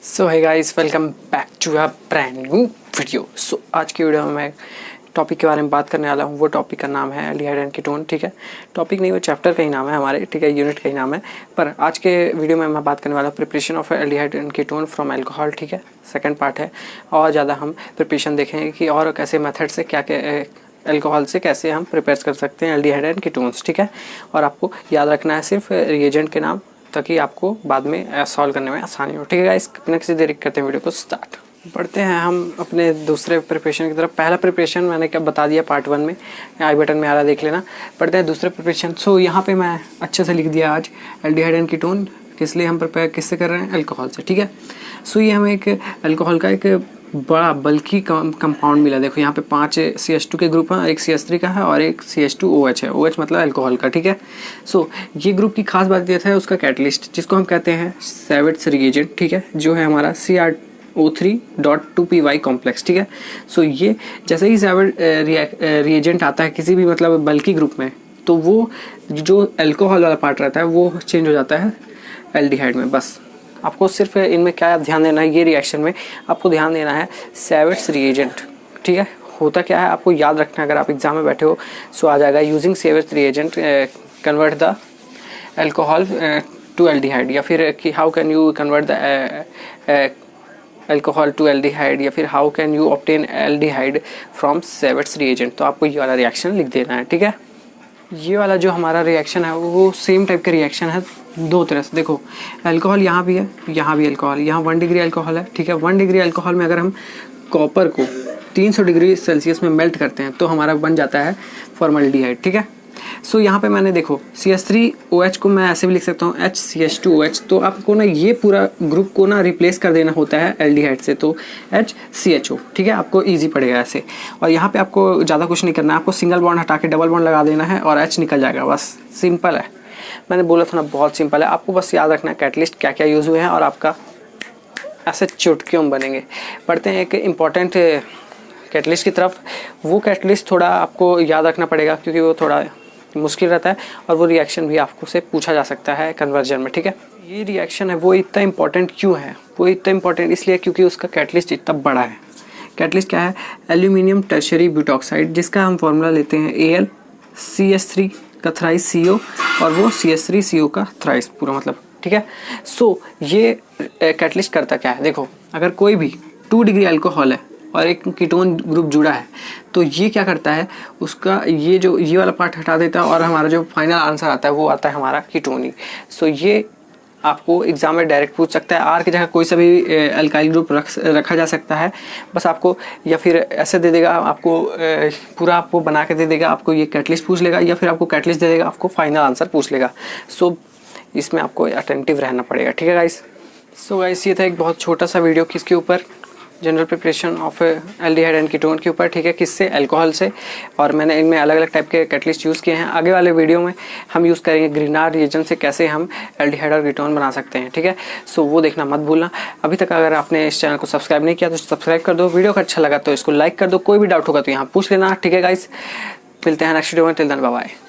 सो है guys, welcome back to a brand new video. So आज की वीडियो में मैं टॉपिक के बारे में बात करने वाला हूँ। वो टॉपिक का नाम है एल्डिहाइड एंड कीटोन। ठीक है, टॉपिक नहीं, वो चैप्टर का ही नाम है हमारे, ठीक है, यूनिट का ही नाम है। पर आज के वीडियो में मैं बात करने वाला हूँ preparation of aldehyde and ketone from alcohol. ठीक है, सेकंड पार्ट है। और ज़्यादा हम प्रिपरेशन देखेंगे कि और कैसे मेथड से क्या क्या अल्कोहल से कैसे हम प्रिपेयर कर सकते हैं एल्डिहाइड एंड कीटोन्स। ठीक है, और आपको याद रखना है सिर्फ रिएजेंट के नाम, ताकि आपको बाद में सॉल्व करने में आसानी हो। ठीक है गाइस, बिना किसी देरी करते हैं वीडियो को स्टार्ट बढ़ते हैं हम अपने दूसरे प्रिपरेशन की तरफ। पहला प्रिपरेशन मैंने क्या बता दिया पार्ट 1 में, आई बटन में आ रहा, देख लेना। बढ़ते हैं दूसरे प्रिपरेशन। सो यहाँ पे मैं अच्छे से लिख दिया आज एल्डिहाइड एंड कीटोन किस लिए हम प्रिपेयर किससे कर रहे हैं, अल्कोहल से। ठीक है, सो ये हमें एक अल्कोहल का एक बड़ा बल्कि कंपाउंड मिला। देखो यहाँ पे 5 CH2 के ग्रुप हैं, एक CH3 का है और एक CH2OH है। OH मतलब अल्कोहल का। ठीक है, सो ये ग्रुप की खास बात ये था उसका कैटलिस्ट, जिसको हम कहते हैं सेवेट्स रिएजेंट। ठीक है, जो है हमारा CrO3.2py कॉम्प्लेक्स। ठीक है, सो ये जैसे ही सेवेट रिएजेंट आता है किसी भी मतलब बल्कि ग्रुप में, तो वो जो अल्कोहल वाला पार्ट रहता है वो चेंज हो जाता है एल्डिहाइड में। बस आपको सिर्फ इनमें क्या ध्यान देना है, ये रिएक्शन में आपको ध्यान देना है सेवेट्स रिएजेंट। ठीक है, होता क्या है आपको याद रखना है, अगर आप एग्जाम में बैठे हो सो आ जाएगा। Using Sarett's reagent convert the alcohol to aldehyde, या फिर कि how can you convert the alcohol to aldehyde, या फिर how can you obtain aldehyde from Sarett's reagent. तो आपको ये वाला रिएक्शन लिख देना है। ठीक है, ये वाला जो हमारा रिएक्शन है वो सेम टाइप का रिएक्शन है दो तरह से। देखो अल्कोहल यहाँ भी है, यहाँ भी अल्कोहल, यहाँ 1 डिग्री अल्कोहल है। ठीक है, 1 डिग्री अल्कोहल में अगर हम कॉपर को 300 डिग्री सेल्सियस में मेल्ट करते हैं तो हमारा बन जाता है फॉर्मल्डिहाइड। ठीक है, सो यहाँ पे मैंने देखो CH3OH को मैं ऐसे भी लिख सकता हूँ HCH2OH। तो आपको ना ये पूरा ग्रुप को ना रिप्लेस कर देना होता है एल्डिहाइड से, तो HCHO। ठीक है, आपको इजी पड़ेगा ऐसे। और यहाँ पे आपको ज़्यादा कुछ नहीं करना है, आपको सिंगल बॉन्ड हटा के डबल बॉन्ड लगा देना है और H निकल जाएगा। बस सिंपल है, मैंने बोला था ना बहुत सिंपल है। आपको बस याद रखना है कैटलिस्ट क्या क्या यूज़ हुए हैं और आपका ऐसे चुटकियों में बनेंगे। बढ़ते हैं एक इम्पॉर्टेंट कैटलिस्ट की तरफ। वो कैटलिस्ट थोड़ा आपको याद रखना पड़ेगा क्योंकि वो थोड़ा मुश्किल रहता है और वो रिएक्शन भी आपको से पूछा जा सकता है कन्वर्जन में। ठीक है, ये रिएक्शन है वो इतना इंपॉर्टेंट क्यों है, वो इतना इंपॉर्टेंट इसलिए क्योंकि उसका कैटलिस्ट इतना बड़ा है। कैटलिस्ट क्या है, एल्यूमिनियम टर्शियरी ब्यूटॉक्साइड, जिसका हम फॉर्मूला लेते हैं AlCH3 का थ्राइस CO और वो CH3CO का थ्राइस पूरा मतलब। ठीक है, सो ये कैटलिस्ट करता क्या है, देखो अगर कोई भी 2 डिग्री अल्कोहल है और एक कीटोन ग्रुप जुड़ा है तो ये क्या करता है, उसका ये वाला पार्ट हटा देता है और हमारा जो फाइनल आंसर आता है वो आता है हमारा कीटोनिक। सो ये आपको एग्जाम में डायरेक्ट पूछ सकता है। R की जगह कोई सा भी अल्काइल ग्रुप रखा जा सकता है। बस आपको या फिर ऐसे दे देगा, आपको पूरा आपको बना के दे देगा, आपको ये कैटलिस्ट पूछ लेगा, या फिर आपको कैटलिस्ट दे देगा, आपको फाइनल आंसर पूछ लेगा। सो इसमें आपको अटेंटिव रहना पड़ेगा। ठीक है गाइस, सो गाइस ये था एक बहुत छोटा सा वीडियो किसके ऊपर, general preparation of aldehyde and ketone के ऊपर। ठीक है, किससे, अल्कोहल से। और मैंने इनमें अलग अलग टाइप के कैटलिस्ट यूज़ किए हैं। आगे वाले वीडियो में हम यूज़ करेंगे ग्रीनार रिएजेंट से कैसे हम एल्डिहाइड और कीटोन बना सकते हैं। ठीक है, सो वो देखना मत भूलना। अभी तक अगर आपने इस चैनल को सब्सक्राइब नहीं किया तो सब्सक्राइब कर दो। वीडियो का अच्छा लगा तो इसको लाइक कर दो। कोई भी डाउट होगा तो यहाँ पूछ लेना। ठीक है गाइस, मिलते हैं नेक्स्ट वीडियो में। Till then bye bye.